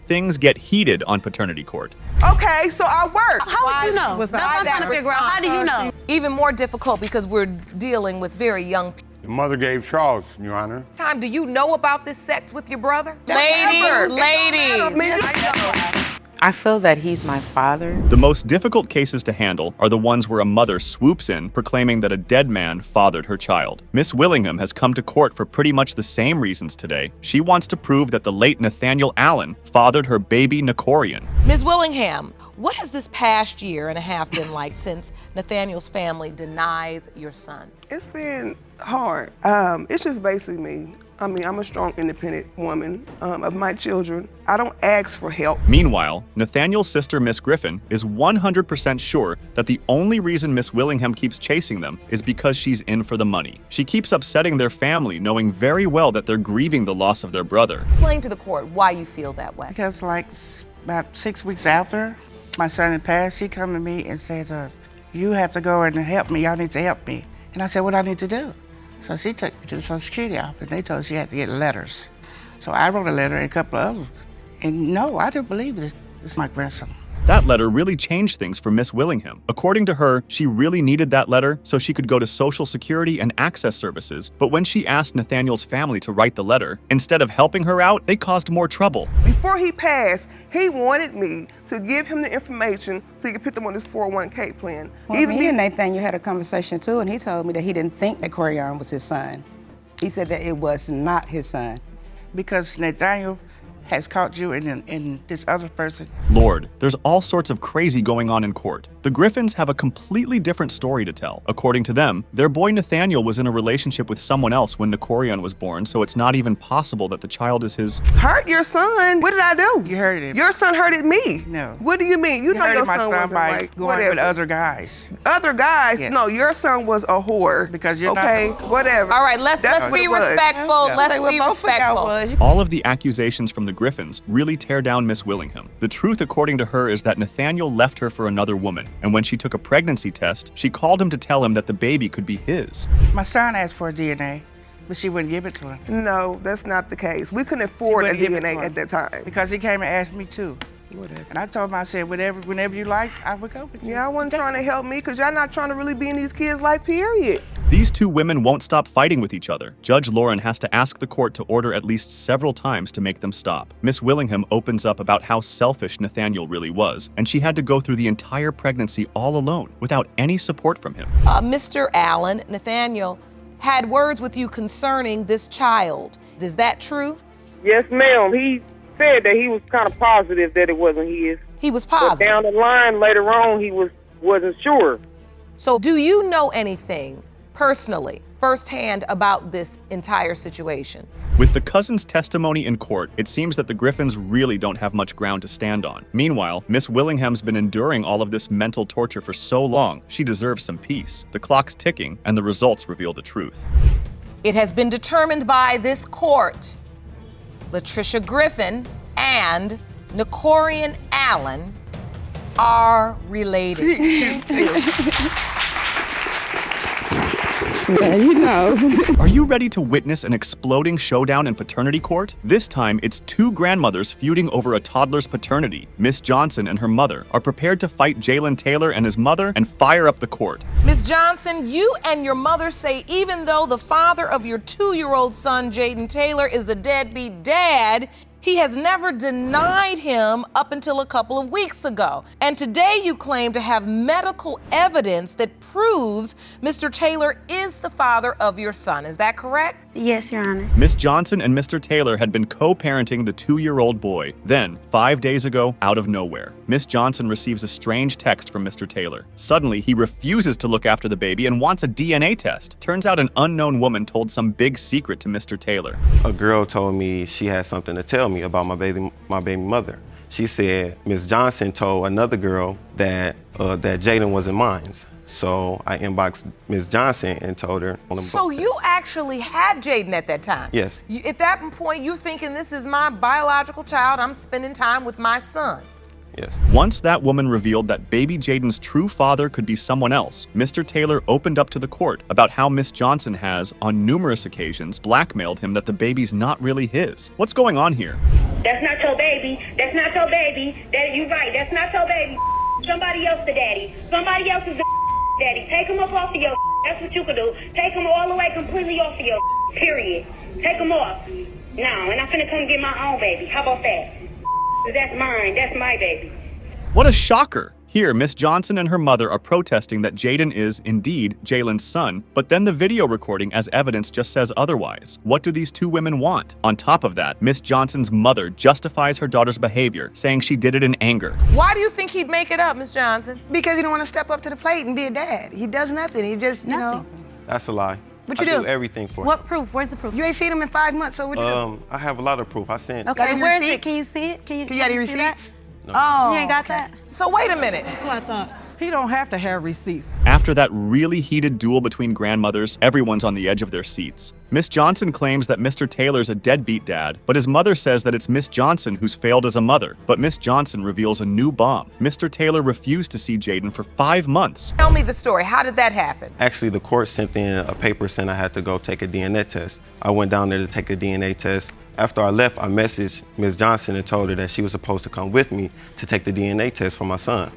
things get heated on paternity court. Okay, so I work. How would you know? That's what I'm trying to figure out. How do you know? Even more difficult because we're dealing with very young people. The mother gave Charles, Your Honor. Time, do you know about this sex with your brother? Ladies. I feel that he's my father. The most difficult cases to handle are the ones where a mother swoops in, proclaiming that a dead man fathered her child. Miss Willingham has come to court for pretty much the same reasons today. She wants to prove that the late Nathaniel Allen fathered her baby Nicorian. Ms. Willingham, what has this past year and a half been like since Nathaniel's family denies your son? It's been hard. It's just basically me. I mean, I'm a strong, independent woman of my children. I don't ask for help. Meanwhile, Nathaniel's sister, Miss Griffin, is 100% sure that the only reason Miss Willingham keeps chasing them is because she's in for the money. She keeps upsetting their family, knowing very well that they're grieving the loss of their brother. Explain to the court why you feel that way. Because like about 6 weeks after my son had passed, he come to me and says, you have to go and help me. Y'all need to help me. And I said, what do I need to do? So she took me to the Social Security office, and they told her she had to get letters. So I wrote a letter and a couple of others. And no, I didn't believe this. It's my grandson. That letter really changed things for Miss Willingham. According to her, she really needed that letter so she could go to Social Security and Access Services, but when she asked Nathaniel's family to write the letter, instead of helping her out, they caused more trouble. Before he passed, he wanted me to give him the information so he could put them on his 401k plan. Well, me and Nathaniel had a conversation too, and he told me that he didn't think that Corian was his son. He said that it was not his son. Because Nathaniel has caught you and this other person. Lord, there's all sorts of crazy going on in court. The Griffins have a completely different story to tell. According to them, their boy Nathaniel was in a relationship with someone else when Nicorian was born, so it's not even possible that the child is his. Hurt your son? What did I do? You hurted him. Your son hurted me. No. What do you mean? You know your my son wasn't by right. going Whatever. with other guys. Other guys? Yes. No, your son was a whore. Because you're okay, not. whatever. All right, let's That's what be it was. respectful. Yeah. Let's be respectful. All of the accusations from the Griffins really tear down Miss Willingham. The truth, according to her, is that Nathaniel left her for another woman, and when she took a pregnancy test, she called him to tell him that the baby could be his. My son asked for a DNA, but she wouldn't give it to him. No, that's not the case. We couldn't afford a wouldn't give it to DNA him. at that time. Because he came and asked me too. Whatever. And I told him, I said, whenever you like, I would go with you. Yeah, I wasn't trying to help me because y'all not trying to really be in these kids' life, period. These two women won't stop fighting with each other. Judge Lauren has to ask the court to order at least several times to make them stop. Miss Willingham opens up about how selfish Nathaniel really was, and she had to go through the entire pregnancy all alone, without any support from him. Mr. Allen, Nathaniel had words with you concerning this child. Is that true? Yes, ma'am. He said that he was kind of positive that it wasn't his. He was But positive. down the line later on, he wasn't sure. So do you know anything personally, firsthand, about this entire situation? With the cousins' testimony in court, it seems that the Griffins really don't have much ground to stand on. Meanwhile, Miss Willingham's been enduring all of this mental torture for so long, she deserves some peace. The clock's ticking, and the results reveal the truth. It has been determined by this court, Latricia Griffin and Nicorian Allen are related. Yeah, you know. Are you ready to witness an exploding showdown in paternity court? This time, it's two grandmothers feuding over a toddler's paternity. Miss Johnson and her mother are prepared to fight Jalen Taylor and his mother and fire up the court. Ms. Johnson, you and your mother say even though the father of your 2-year-old son, Jaden Taylor, is a deadbeat dad, he has never denied him up until a couple of weeks ago. And today you claim to have medical evidence that proves Mr. Taylor is the father of your son. Is that correct? Yes, Your Honor. Miss Johnson and Mr. Taylor had been co-parenting the 2-year-old boy. Then, 5 days ago, out of nowhere, Miss Johnson receives a strange text from Mr. Taylor. Suddenly, he refuses to look after the baby and wants a DNA test. Turns out an unknown woman told some big secret to Mr. Taylor. A girl told me she had something to tell me about my baby mother. She said Miss Johnson told another girl that Jaden wasn't mine. So I inboxed Miss Johnson and told her. So you actually had Jaden at that time? Yes. At that point, you thinking this is my biological child, I'm spending time with my son. Yes. Once that woman revealed that baby Jaden's true father could be someone else, Mr. Taylor opened up to the court about how Miss Johnson has, on numerous occasions, blackmailed him that the baby's not really his. What's going on here? That's not your baby. That's not your baby. You right. That's not your baby. Somebody else the daddy. Somebody else is the daddy. Take him up off of your. That's what you could do. Take him all the way completely off of your. Period. Take him off. No, and I'm finna come get my own baby. How about that? That's mine. That's my baby. What a shocker! Here, Miss Johnson and her mother are protesting that Jaden is, indeed, Jalen's son, but then the video recording as evidence just says otherwise. What do these two women want? On top of that, Miss Johnson's mother justifies her daughter's behavior, saying she did it in anger. Why do you think he'd make it up, Miss Johnson? Because he don't want to step up to the plate and be a dad. He does nothing. He just, you know. That's a lie. What you I do? do everything for him. What proof? Where's the proof? You ain't seen him in 5 months, so what you do? I have a lot of proof. I sent. Okay, any where is it? receipts? Can you see it? Can you You got any see that? receipts? No. Oh, you ain't got that? So wait a minute. That's what I thought. He don't have to have receipts. After that really heated duel between grandmothers, everyone's on the edge of their seats. Miss Johnson claims that Mr. Taylor's a deadbeat dad, but his mother says that it's Miss Johnson who's failed as a mother. But Miss Johnson reveals a new bomb. Mr. Taylor refused to see Jaden for 5 months. Tell me the story. How did that happen? Actually, the court sent in a paper saying I had to go take a DNA test. I went down there to take a DNA test. After I left, I messaged Ms. Johnson and told her that she was supposed to come with me to take the DNA test for my son.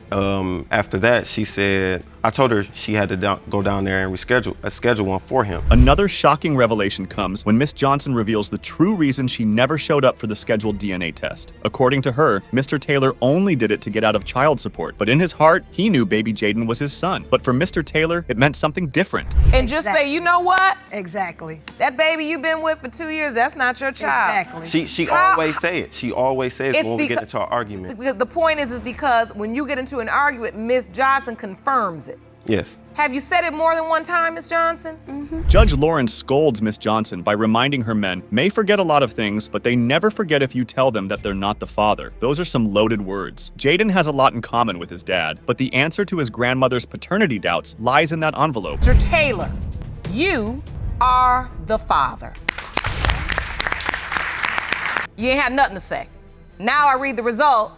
After that, she said, I told her she had to go down there and schedule one for him. Another shocking revelation comes when Miss Johnson reveals the true reason she never showed up for the scheduled DNA test. According to her, Mr. Taylor only did it to get out of child support, but in his heart, he knew baby Jaden was his son. But for Mr. Taylor, it meant something different. And just say, you know what? Exactly. That baby you've been with for 2 years, that's not your child. Exactly. She always say it. She always says It's when we get because- into an argument. The point is because when you get into an argument, Miss Johnson confirms it. Yes. Have you said it more than one time, Miss Johnson? Judge Lawrence scolds Miss Johnson by reminding her men may forget a lot of things, but they never forget if you tell them that they're not the father. Those are some loaded words. Jaden has a lot in common with his dad, but the answer to his grandmother's paternity doubts lies in that envelope. Mr. Taylor, you are the father. You ain't had nothing to say. Now I read the result.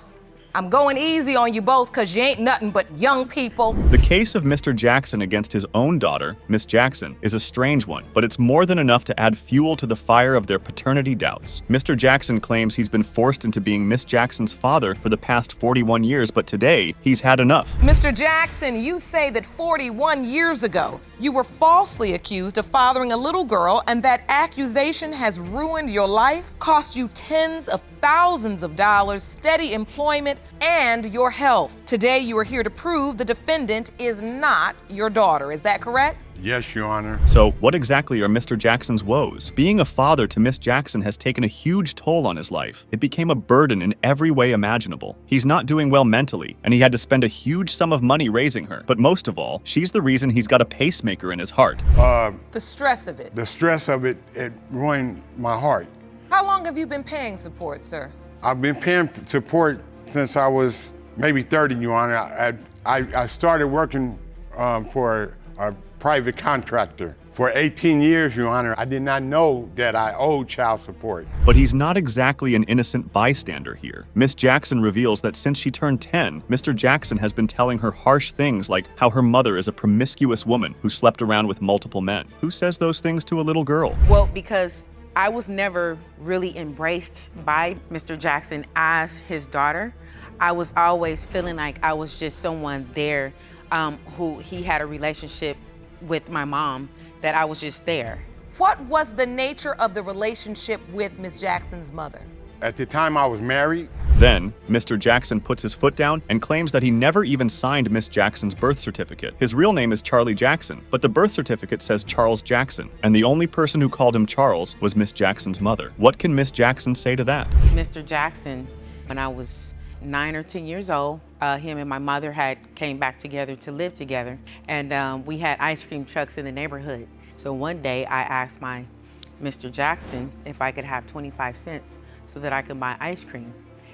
I'm going easy on you both because you ain't nothing but young people. The case of Mr. Jackson against his own daughter, Miss Jackson, is a strange one, but it's more than enough to add fuel to the fire of their paternity doubts. Mr. Jackson claims he's been forced into being Miss Jackson's father for the past 41 years, but today, he's had enough. Mr. Jackson, you say that 41 years ago, you were falsely accused of fathering a little girl, and that accusation has ruined your life, cost you tens of thousands of dollars, steady employment, and your health. Today, you are here to prove the defendant is not your daughter. Is that correct? Yes, Your Honor. So, what exactly are Mr. Jackson's woes? Being a father to Miss Jackson has taken a huge toll on his life. It became a burden in every way imaginable. He's not doing well mentally, and he had to spend a huge sum of money raising her. But most of all, she's the reason he's got a pacemaker in his heart. The stress of it. The stress of it ruined my heart. How long have you been paying support, sir? I've been paying support since I was maybe 30, Your Honor. I started working for a private contractor. For 18 years, Your Honor, I did not know that I owed child support. But he's not exactly an innocent bystander here. Miss Jackson reveals that since she turned 10, Mr. Jackson has been telling her harsh things like how her mother is a promiscuous woman who slept around with multiple men. Who says those things to a little girl? Well, because I was never really embraced by Mr. Jackson as his daughter. I was always feeling like I was just someone there who he had a relationship with my mom, that I was just there. What was the nature of the relationship with Miss Jackson's mother? At the time I was married. Then, Mr. Jackson puts his foot down and claims that he never even signed Miss Jackson's birth certificate. His real name is Charlie Jackson, but the birth certificate says Charles Jackson, and the only person who called him Charles was Miss Jackson's mother. What can Miss Jackson say to that? Mr. Jackson, when I was 9 or 10 years old, him and my mother came back together to live together, and we had ice cream trucks in the neighborhood. So one day I asked my Mr. Jackson if I could have 25 cents so that I could buy ice cream,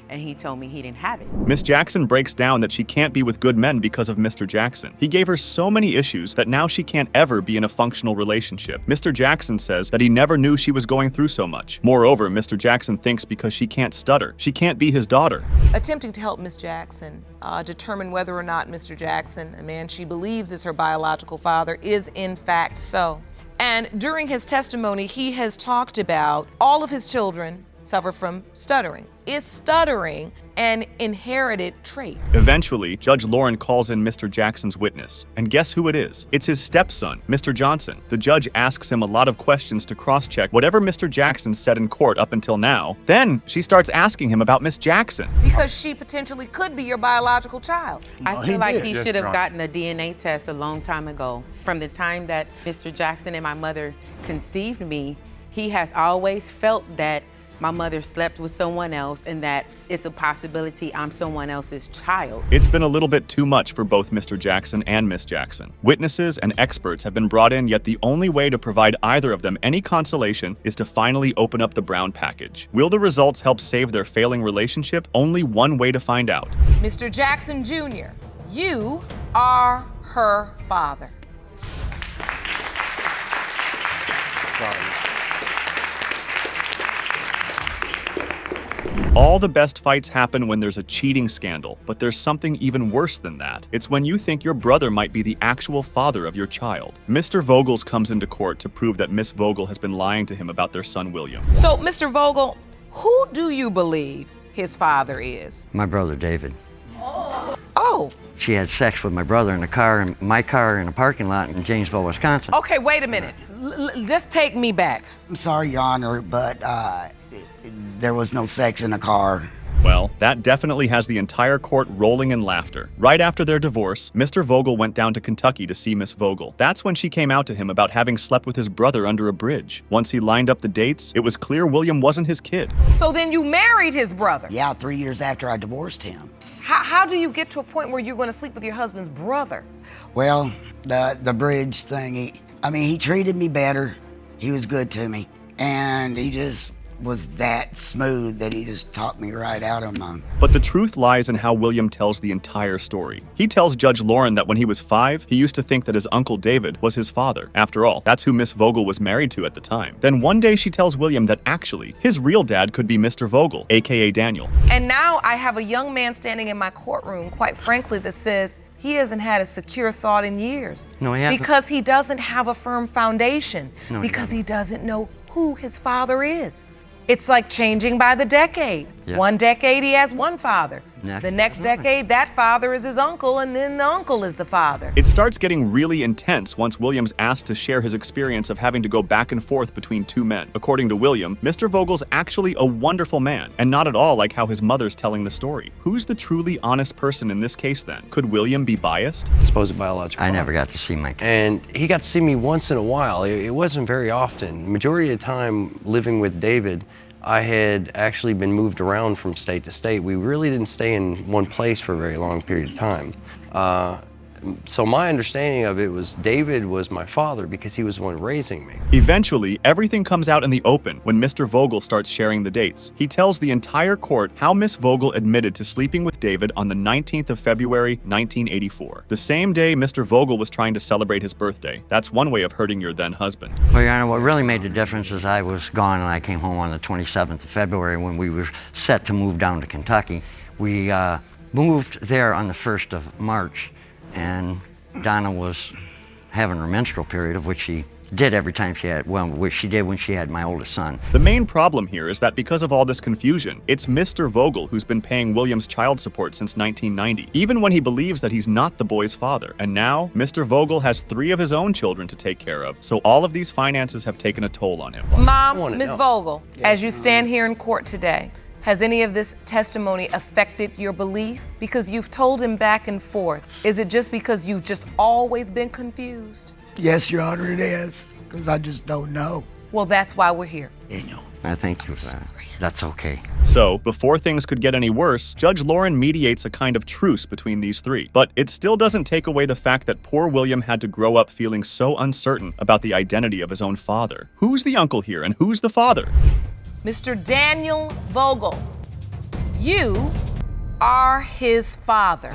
and he told me he didn't have it. Miss Jackson breaks down that she can't be with good men because of Mr. Jackson. He gave her so many issues that now she can't ever be in a functional relationship. Mr. Jackson says that he never knew she was going through so much. Moreover, Mr. Jackson thinks because she can't stutter, she can't be his daughter. attempting to help Miss Jackson determine whether or not Mr. Jackson, a man she believes is her biological father, is in fact so. And during his testimony, he has talked about all of his children suffer from stuttering. Is stuttering an inherited trait? Eventually, Judge Lauren calls in Mr. Jackson's witness. And guess who it is? It's his stepson, Mr. Johnson. The judge asks him a lot of questions to cross-check whatever Mr. Jackson said in court up until now. Then she starts asking him about Miss Jackson. Because she potentially could be your biological child. I feel like he should have gotten a DNA test a long time ago. From the time that Mr. Jackson and my mother conceived me, he has always felt that my mother slept with someone else and that it's a possibility I'm someone else's child. It's been a little bit too much for both Mr. Jackson and Miss Jackson. Witnesses and experts have been brought in, yet the only way to provide either of them any consolation is to finally open up the brown package. Will the results help save their failing relationship? Only one way to find out. Mr. Jackson Jr., you are her father. All the best fights happen when there's a cheating scandal, but there's something even worse than that. It's when you think your brother might be the actual father of your child. Mr. Vogels comes into court to prove that Miss Vogel has been lying to him about their son William. So, Mr. Vogel, who do you believe his father is? My brother, David. Oh. She had sex with my brother in my car in a parking lot in Janesville, Wisconsin. Okay, wait a minute. Just take me back. I'm sorry, Your Honor, but there was no sex in the car. Well, that definitely has the entire court rolling in laughter. Right after their divorce, Mr. Vogel went down to Kentucky to see Miss Vogel. That's when she came out to him about having slept with his brother under a bridge. Once he lined up the dates, it was clear William wasn't his kid. So then you married his brother? Yeah, 3 years after I divorced him. How do you get to a point where you're going to sleep with your husband's brother? Well, the bridge thing, he treated me better. He was good to me. And he just was that smooth that he just talked me right out of my... But the truth lies in how William tells the entire story. He tells Judge Lauren that when he was 5, he used to think that his uncle David was his father. After all, that's who Miss Vogel was married to at the time. Then one day she tells William that actually, his real dad could be Mr. Vogel, aka Daniel. And now I have a young man standing in my courtroom, quite frankly, that says he hasn't had a secure thought in years. No, he hasn't. Because he doesn't have a firm foundation. No, because he doesn't know who his father is. It's like changing by the decade. Yeah. One decade he has one father. Next. The next decade, that father is his uncle, and then the uncle is the father. It starts getting really intense once William's asked to share his experience of having to go back and forth between two men. According to William, Mr. Vogel's actually a wonderful man, and not at all like how his mother's telling the story. Who's the truly honest person in this case then? Could William be biased? Supposed biological. I never got to see my kid. And he got to see me once in a while. It wasn't very often. Majority of the time living with David, I had actually been moved around from state to state. We really didn't stay in one place for a very long period of time. So my understanding of it was David was my father because he was the one raising me. Eventually, everything comes out in the open when Mr. Vogel starts sharing the dates. He tells the entire court how Miss Vogel admitted to sleeping with David on the 19th of February, 1984. The same day Mr. Vogel was trying to celebrate his birthday. That's one way of hurting your then husband. Well, Your Honor, what really made the difference is I was gone and I came home on the 27th of February when we were set to move down to Kentucky. We moved there on the 1st of March. And Donna was having her menstrual period, of which she did every time she had, well, which she did when she had my oldest son. The main problem here is that because of all this confusion, it's Mr. Vogel who's been paying William's child support since 1990, even when he believes that he's not the boy's father. And now, Mr. Vogel has 3 of his own children to take care of, so all of these finances have taken a toll on him. Mom, Ms. Vogel, as you stand here in court today, has any of this testimony affected your belief? Because you've told him back and forth. Is it just because you've just always been confused? Yes, Your Honor, it is, because I just don't know. Well, that's why we're here. Daniel. I thank you for that. That's okay. So, before things could get any worse, Judge Lauren mediates a kind of truce between these 3. But it still doesn't take away the fact that poor William had to grow up feeling so uncertain about the identity of his own father. Who's the uncle here and who's the father? Mr. Daniel Vogel, you are his father.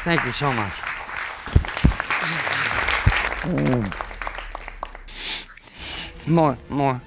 Thank you so much. More.